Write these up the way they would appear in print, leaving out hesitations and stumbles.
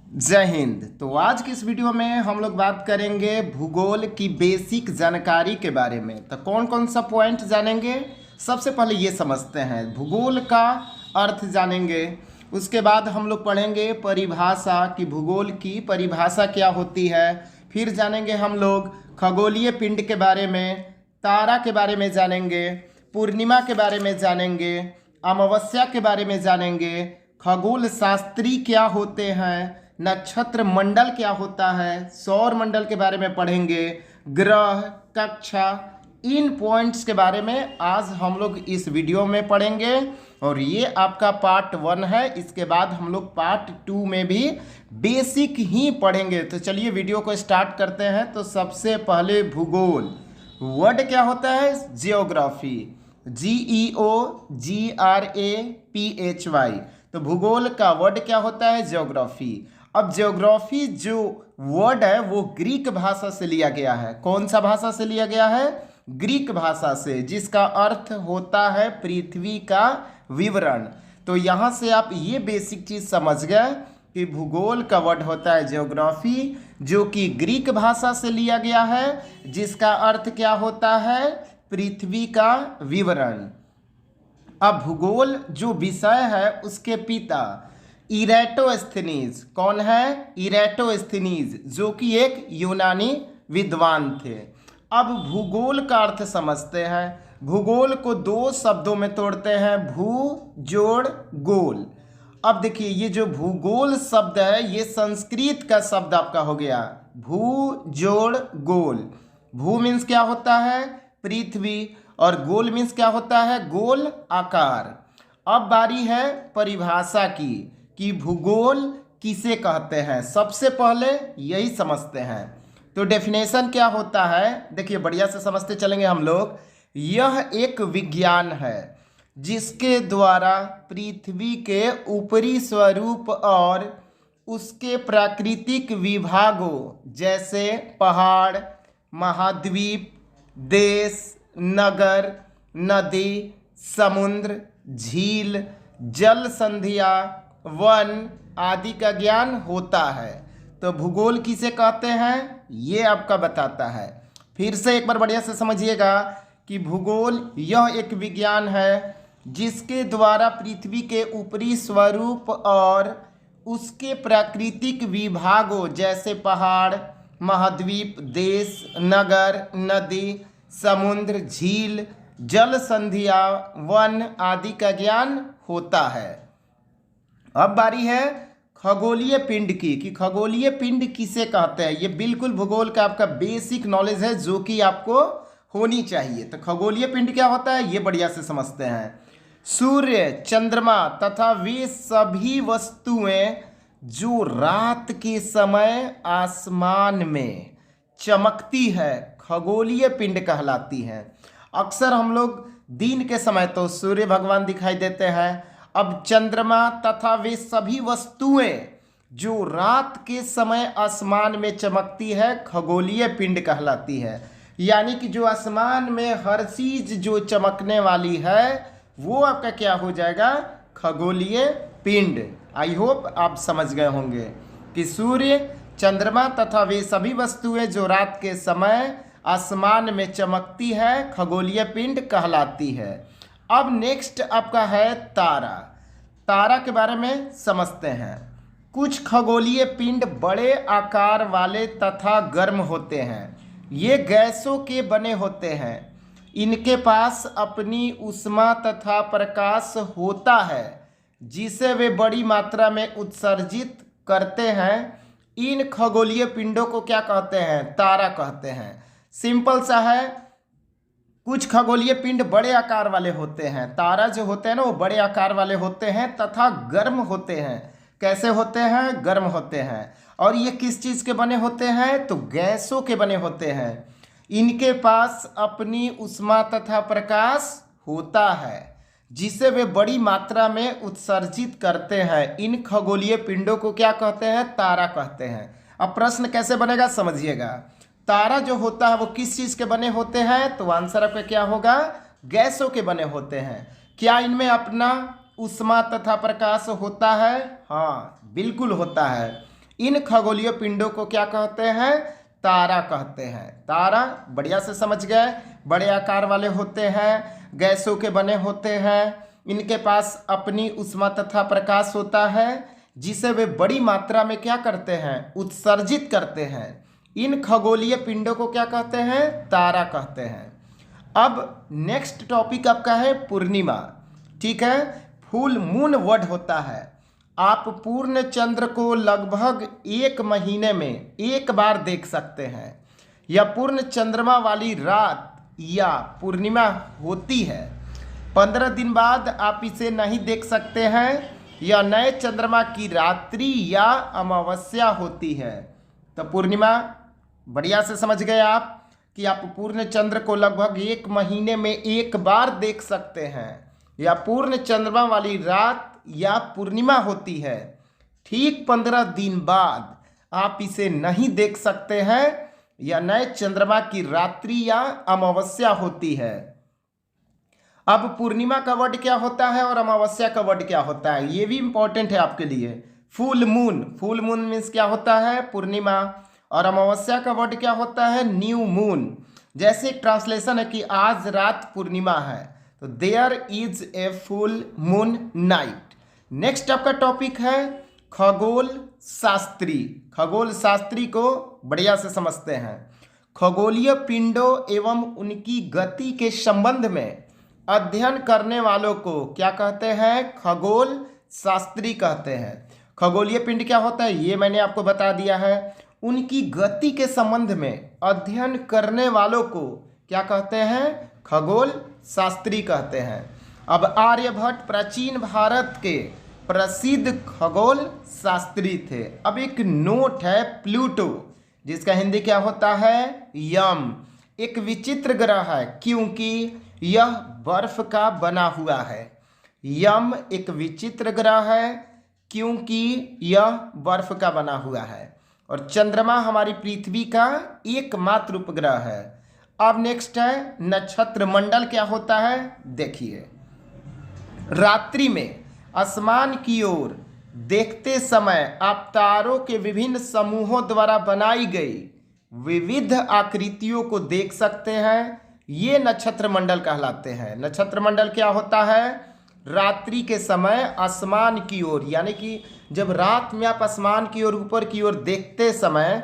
जय हिंद। तो आज की इस वीडियो में हम लोग बात करेंगे भूगोल की बेसिक जानकारी के बारे में। तो कौन कौन सा पॉइंट जानेंगे, सबसे पहले ये समझते हैं। भूगोल का अर्थ जानेंगे, उसके बाद हम लोग पढ़ेंगे परिभाषा कि भूगोल की परिभाषा क्या होती है। फिर जानेंगे हम लोग खगोलीय पिंड के बारे में, तारा के बारे में जानेंगे, पूर्णिमा के बारे में जानेंगे, अमावस्या के बारे में जानेंगे, खगोल शास्त्री क्या होते हैं, नक्षत्र मंडल क्या होता है, सौर मंडल के बारे में पढ़ेंगे, ग्रह, कक्षा, इन पॉइंट्स के बारे में आज हम लोग इस वीडियो में पढ़ेंगे। और ये आपका पार्ट 1 है। इसके बाद हम लोग पार्ट 2 में भी बेसिक ही पढ़ेंगे। तो चलिए वीडियो को स्टार्ट करते हैं। तो सबसे पहले भूगोल वर्ड क्या होता है? Geography, GEOGRAPHY। तो भूगोल का वर्ड क्या होता है? ज्योग्राफी। अब ज्योग्राफी जो वर्ड है वो ग्रीक भाषा से लिया गया है। कौन सा भाषा से लिया गया है? ग्रीक भाषा से, जिसका अर्थ होता है पृथ्वी का विवरण। तो यहाँ से आप ये बेसिक चीज़ समझ गए कि भूगोल का वर्ड होता है ज्योग्राफी, जो कि ग्रीक भाषा से लिया गया है, जिसका अर्थ क्या होता है? पृथ्वी का विवरण। अब भूगोल जो विषय है उसके पिता इरेटोस्थेनीज कौन है? इरेटोस्थेनीज, जो कि एक यूनानी विद्वान थे। अब भूगोल का अर्थ समझते हैं। भूगोल को 2 शब्दों में तोड़ते हैं, भू जोड़ गोल। अब देखिए, ये जो भूगोल शब्द है ये संस्कृत का शब्द आपका हो गया, भू जोड़ गोल। भू मीन्स क्या होता है? पृथ्वी, और गोल मीन्स क्या होता है? गोल आकार। अब बारी है परिभाषा की कि भूगोल किसे कहते हैं। सबसे पहले यही समझते हैं। तो डेफिनेशन क्या होता है? देखिए बढ़िया से समझते चलेंगे हम लोग। यह एक विज्ञान है जिसके द्वारा पृथ्वी के ऊपरी स्वरूप और उसके प्राकृतिक विभागों जैसे पहाड़, महाद्वीप, देश, नगर, नदी, समुद्र, झील, जल संधियाँ, वन आदि का ज्ञान होता है। तो भूगोल किसे कहते हैं ये आपका बताता है। फिर से एक बार बढ़िया से समझिएगा कि भूगोल यह एक विज्ञान है जिसके द्वारा पृथ्वी के ऊपरी स्वरूप और उसके प्राकृतिक विभागों जैसे पहाड़, महाद्वीप, देश, नगर, नदी, समुद्र, झील, जल संधियाँ, वन आदि का ज्ञान होता है। अब बारी है खगोलीय पिंड की कि खगोलीय पिंड किसे कहते हैं। ये बिल्कुल भूगोल का आपका बेसिक नॉलेज है जो कि आपको होनी चाहिए। तो खगोलीय पिंड क्या होता है ये बढ़िया से समझते हैं। सूर्य, चंद्रमा तथा वे सभी वस्तुएं जो रात के समय आसमान में चमकती है खगोलीय पिंड कहलाती हैं। अक्सर हम लोग दिन के समय तो सूर्य भगवान दिखाई देते हैं। अब चंद्रमा तथा वे सभी वस्तुएं जो रात के समय आसमान में चमकती है खगोलीय पिंड कहलाती है। यानी कि जो आसमान में हर चीज जो चमकने वाली है वो आपका क्या हो जाएगा? खगोलीय पिंड। आई होप आप समझ गए होंगे कि सूर्य, चंद्रमा तथा वे सभी वस्तुएं जो रात के समय आसमान में चमकती है खगोलीय पिंड कहलाती है। अब नेक्स्ट आपका है तारा। तारा के बारे में समझते हैं। कुछ खगोलीय पिंड बड़े आकार वाले तथा गर्म होते हैं। ये गैसों के बने होते हैं। इनके पास अपनी ऊष्मा तथा प्रकाश होता है जिसे वे बड़ी मात्रा में उत्सर्जित करते हैं। इन खगोलीय पिंडों को क्या कहते हैं? तारा कहते हैं। सिंपल सा है, कुछ खगोलीय पिंड बड़े आकार वाले होते हैं। तारा जो होते हैं ना वो बड़े आकार वाले होते हैं तथा गर्म होते हैं। कैसे होते हैं? गर्म होते हैं। और ये किस चीज़ के बने होते हैं? तो गैसों के बने होते हैं। इनके पास अपनी ऊष्मा तथा प्रकाश होता है जिसे वे बड़ी मात्रा में उत्सर्जित करते हैं। इन खगोलीय पिंडों को क्या कहते हैं? तारा कहते हैं। अब प्रश्न कैसे बनेगा समझिएगा। तारा जो होता है वो किस चीज़ के बने होते हैं? तो आंसर आपका क्या होगा? गैसों के बने होते हैं। क्या इनमें अपना ऊष्मा तथा प्रकाश होता है? हाँ बिल्कुल होता है। इन खगोलीय पिंडों को क्या कहते हैं? तारा कहते हैं। तारा बढ़िया से समझ गए, बड़े आकार वाले होते हैं, गैसों के बने होते हैं, इनके पास अपनी ऊष्मा तथा प्रकाश होता है जिसे वे बड़ी मात्रा में क्या करते हैं? उत्सर्जित करते हैं। इन खगोलीय पिंडों को क्या कहते हैं? तारा कहते हैं। अब नेक्स्ट टॉपिक आपका है पूर्णिमा। ठीक है, फुल मून वर्ड होता है। आप पूर्ण चंद्र को लगभग 1 महीने में 1 बार देख सकते हैं। यह पूर्ण चंद्रमा वाली रात या पूर्णिमा होती है। 15 दिन बाद आप इसे नहीं देख सकते हैं। यह नए चंद्रमा की रात्रि या अमावस्या होती है। तो पूर्णिमा बढ़िया से समझ गए आप कि आप पूर्ण चंद्र को लगभग 1 महीने में 1 बार देख सकते हैं। या पूर्ण चंद्रमा वाली रात या पूर्णिमा होती है। ठीक 15 दिन बाद आप इसे नहीं देख सकते हैं। या नए चंद्रमा की रात्रि या अमावस्या होती है। अब पूर्णिमा का वर्ड क्या होता है और अमावस्या का वर्ड क्या होता है, ये भी इंपॉर्टेंट है आपके लिए। Full moon, full moon means क्या होता है? पूर्णिमा। और अमावस्या का वर्ड क्या होता है? New moon. जैसे एक ट्रांसलेशन है कि आज रात पूर्णिमा है, तो there is a full moon night. Next आपका टॉपिक है खगोल शास्त्री। खगोल शास्त्री को बढ़िया से समझते हैं। खगोलीय पिंडों एवं उनकी गति के संबंध में अध्ययन करने वालों को क्या कहते हैं? खगोल शास्त्री कहते हैं। खगोलीय पिंड क्या होता है ये मैंने आपको बता दिया है। उनकी गति के संबंध में अध्ययन करने वालों को क्या कहते हैं? खगोल शास्त्री कहते हैं। अब आर्यभट्ट प्राचीन भारत के प्रसिद्ध खगोल शास्त्री थे। अब एक नोट है प्लूटो, जिसका हिंदी क्या होता है? यम। एक विचित्र ग्रह है क्योंकि यह बर्फ का बना हुआ है। यम एक विचित्र ग्रह है क्योंकि यह बर्फ का बना हुआ है। और चंद्रमा हमारी पृथ्वी का एकमात्र उपग्रह है। अब नेक्स्ट है नक्षत्र मंडल क्या होता है? देखिए, रात्रि में आसमान की ओर देखते समय आप तारों के विभिन्न समूहों द्वारा बनाई गई विविध आकृतियों को देख सकते हैं। ये नक्षत्र मंडल कहलाते हैं। नक्षत्र मंडल क्या होता है? रात्रि के समय आसमान की ओर, यानी कि जब रात में आप आसमान की ओर ऊपर की ओर देखते समय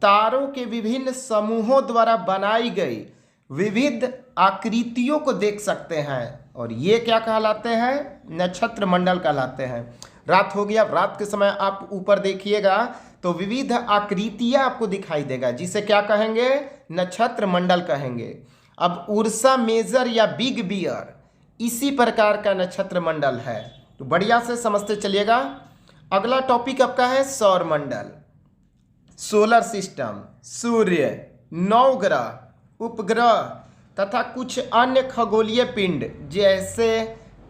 तारों के विभिन्न समूहों द्वारा बनाई गई विविध आकृतियों को देख सकते हैं। और ये क्या कहलाते हैं? नक्षत्र मंडल कहलाते हैं। रात हो गया, रात के समय आप ऊपर देखिएगा तो विविध आकृतियां आपको दिखाई देगा, जिसे क्या कहेंगे? नक्षत्र मंडल कहेंगे। अब उर्सा मेजर या बिग बियर इसी प्रकार का नक्षत्र मंडल है। तो बढ़िया से समझते चलिएगा। अगला टॉपिक आपका है सौर मंडल, सोलर सिस्टम। सूर्य, 9 ग्रह, उपग्रह तथा कुछ अन्य खगोलीय पिंड जैसे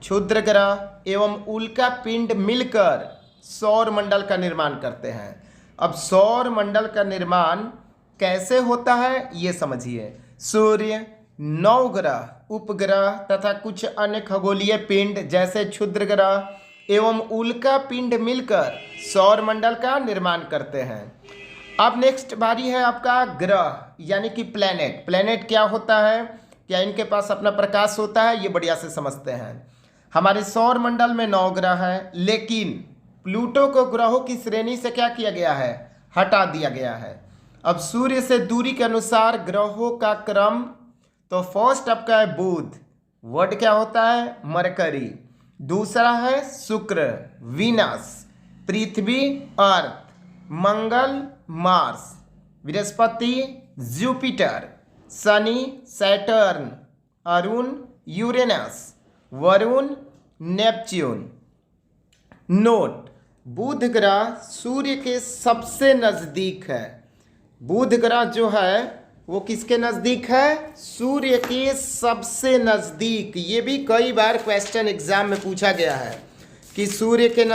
क्षुद्र ग्रह एवं उल्का पिंड मिलकर सौर मंडल का निर्माण करते हैं। अब सौर मंडल का निर्माण कैसे होता है ये समझिए। सूर्य, 9 ग्रह, उपग्रह तथा कुछ अन्य खगोलीय पिंड जैसे क्षुद्र ग्रह एवं उल्का पिंड मिलकर सौर मंडल का निर्माण करते हैं। अब नेक्स्ट बारी है आपका ग्रह यानी कि प्लैनेट। प्लैनेट क्या होता है? क्या इनके पास अपना प्रकाश होता है? ये बढ़िया से समझते हैं। हमारे सौर मंडल में 9 ग्रह है, लेकिन प्लूटो को ग्रहों की श्रेणी से क्या किया गया है? हटा दिया गया है। अब सूर्य से दूरी के अनुसार ग्रहों का क्रम, तो फर्स्ट आपका है बुध, वर्ड क्या होता है? मरकरी। दूसरा है शुक्र, वीनस, पृथ्वी, अर्थ, मंगल, मार्स, बृहस्पति, जुपिटर, शनि, सैटर्न, अरुण, यूरेनस, वरुण, नेपच्यून। नोट, बुध ग्रह सूर्य के सबसे नज़दीक है। बुध ग्रह जो है वो किसके नज़दीक है? सूर्य के सबसे नज़दीक। ये भी कई बार क्वेश्चन एग्जाम में पूछा गया है कि सूर्य के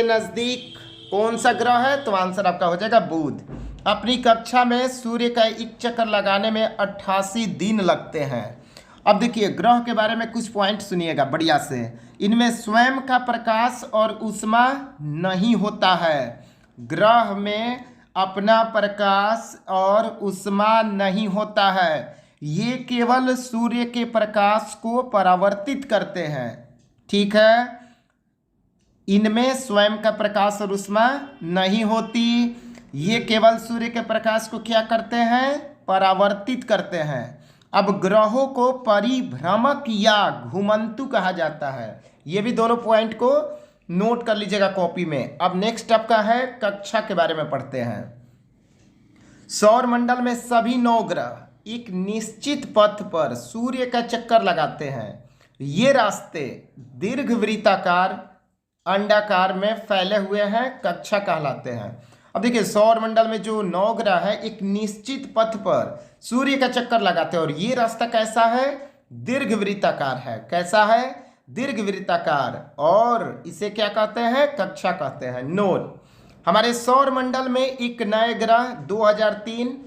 नज़दीक कौन सा ग्रह है? तो आंसर आपका हो जाएगा बुध। अपनी कक्षा में सूर्य का एक चक्कर लगाने में 88 दिन लगते हैं। अब देखिए ग्रह के बारे में कुछ पॉइंट सुनिएगा बढ़िया से। इनमें स्वयं का प्रकाश और ऊष्मा नहीं होता है। ग्रह में अपना प्रकाश और ऊष्मा नहीं होता है। ये केवल सूर्य के प्रकाश को परावर्तित करते हैं। ठीक है, इनमें स्वयं का प्रकाश और ऊष्मा नहीं होती। ये केवल सूर्य के प्रकाश को क्या करते हैं? परावर्तित करते हैं। अब ग्रहों को परिभ्रमक या घुमंतु कहा जाता है। ये भी दोनों पॉइंट को नोट कर लीजिएगा कॉपी में। अब नेक्स्ट आपका है कक्षा के बारे में पढ़ते हैं। सौर मंडल में सभी 9 ग्रह एक निश्चित पथ पर सूर्य का चक्कर लगाते हैं। ये रास्ते दीर्घवृत्ताकार अंडाकार में फैले हुए हैं, कक्षा कहलाते हैं। अब देखिए सौर मंडल में जो 9 ग्रह है एक निश्चित पथ पर सूर्य का चक्कर लगाते हैं और ये रास्ता कैसा है? दीर्घवृत्ताकार है। कैसा है? दीर्घवृत्ताकार, और इसे क्या कहते हैं? कक्षा कहते हैं। नोट, हमारे सौर मंडल में एक नए ग्रह 2003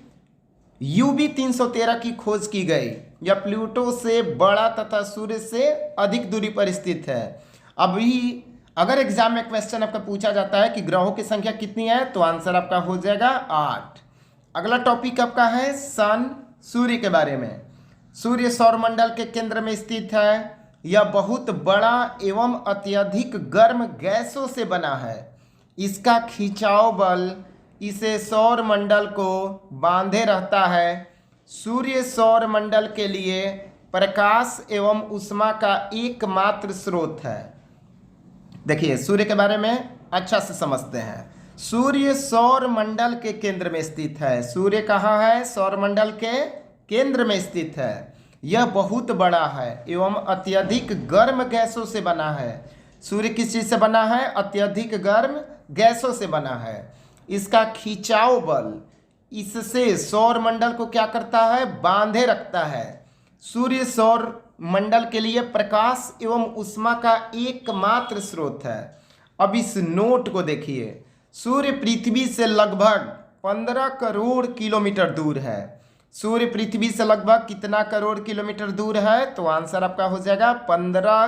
UV 313 की खोज की गई। यह प्लूटो से बड़ा तथा सूर्य से अधिक दूरी पर स्थित है। अभी अगर एग्जाम में क्वेश्चन आपका पूछा जाता है कि ग्रहों की संख्या कितनी है, तो आंसर आपका हो जाएगा 8। अगला टॉपिक आपका है सन, सूर्य के बारे में। सूर्य सौरमंडल के केंद्र में स्थित है। यह बहुत बड़ा एवं अत्यधिक गर्म गैसों से बना है। इसका खिंचाव बल इसे सौरमंडल को बांधे रहता है। सूर्य सौरमंडल के लिए प्रकाश एवं ऊष्मा का एकमात्र स्रोत है। देखिए सूर्य के बारे में अच्छा से समझते हैं। सूर्य सौर मंडल के केंद्र में स्थित है। सूर्य कहाँ है? सौर मंडल के केंद्र में स्थित है। यह बहुत बड़ा है एवं अत्यधिक गर्म गैसों से बना है। सूर्य किस चीज से बना है? अत्यधिक गर्म गैसों से बना है। इसका खिंचाव बल इससे सौर मंडल को क्या करता है? बांधे रखता है। सूर्य सौर मंडल के लिए प्रकाश एवं ऊष्मा का एकमात्र स्रोत है। अब इस नोट को देखिए। सूर्य पृथ्वी से लगभग 15 करोड़ किलोमीटर दूर है। सूर्य पृथ्वी से लगभग कितना करोड़ किलोमीटर दूर है? तो आंसर आपका हो जाएगा 15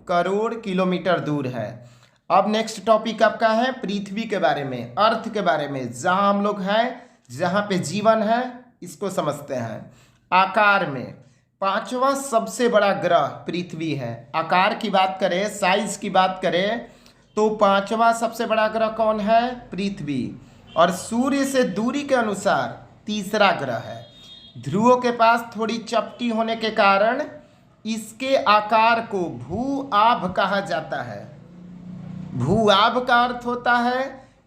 करोड़ किलोमीटर दूर है। अब नेक्स्ट टॉपिक आपका है पृथ्वी के बारे में, अर्थ के बारे में, जहां हम लोग हैं, जहां पे जीवन है, इसको समझते हैं। आकार में 5वां सबसे बड़ा ग्रह पृथ्वी है। आकार की बात करें, साइज की बात करें, तो 5वां सबसे बड़ा ग्रह कौन है? पृथ्वी। और सूर्य से दूरी के अनुसार तीसरा ग्रह है। ध्रुवों के पास थोड़ी चपटी होने के कारण इसके आकार को भू-आभ कहा जाता है। भू-आभ का अर्थ होता है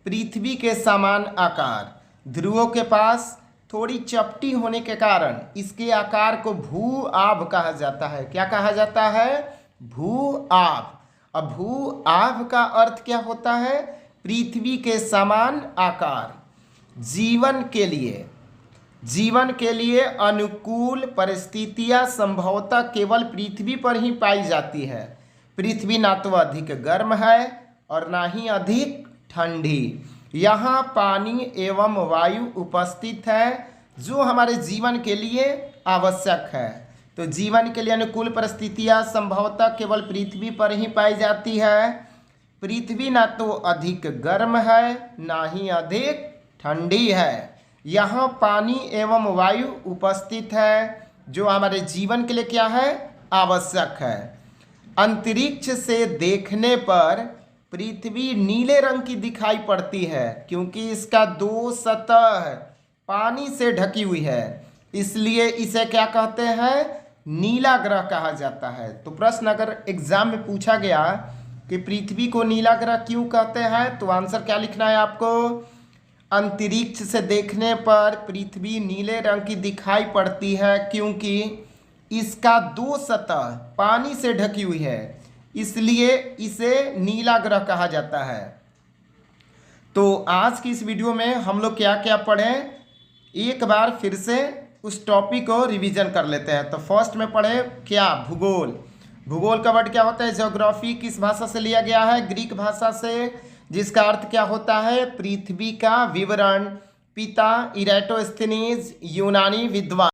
पृथ्वी के समान आकार। ध्रुवों के पास थोड़ी चपटी होने के कारण इसके आकार को भू-आभ कहा जाता है। क्या कहा जाता है? भू-आभ। अब भू-आभ का अर्थ क्या होता है? पृथ्वी के समान आकार। जीवन के लिए अनुकूल परिस्थितियां संभवतः केवल पृथ्वी पर ही पाई जाती है। पृथ्वी ना तो अधिक गर्म है और ना ही अधिक ठंडी। यहाँ पानी एवं वायु उपस्थित है जो हमारे जीवन के लिए आवश्यक है। तो जीवन के लिए अनुकूल परिस्थितियां संभवतः केवल पृथ्वी पर ही पाई जाती है। पृथ्वी ना तो अधिक गर्म है ना ही अधिक ठंडी है। यहाँ पानी एवं वायु उपस्थित है जो हमारे जीवन के लिए क्या है? आवश्यक है। अंतरिक्ष से देखने पर पृथ्वी नीले रंग की दिखाई पड़ती है क्योंकि इसका 2 सतह पानी से ढकी हुई है, इसलिए इसे क्या कहते हैं? नीला ग्रह कहा जाता है। तो प्रश्न अगर एग्जाम में पूछा गया कि पृथ्वी को नीला ग्रह क्यों कहते हैं, तो आंसर क्या लिखना है आपको? अंतरिक्ष से देखने पर पृथ्वी नीले रंग की दिखाई पड़ती है क्योंकि इसका 2 सतह पानी से ढकी हुई है, इसलिए इसे नीला ग्रह कहा जाता है। तो आज की इस वीडियो में हम लोग क्या क्या पढ़ें, एक बार फिर से उस टॉपिक को रिवीजन कर लेते हैं। तो फर्स्ट में पढ़े क्या? भूगोल। भूगोल का वर्ड क्या होता है? ज्योग्राफी। किस भाषा से लिया गया है? ग्रीक भाषा से, जिसका अर्थ क्या होता है? पृथ्वी का विवरण। पिता इराटोस्थेनीज यूनानी विद्वान।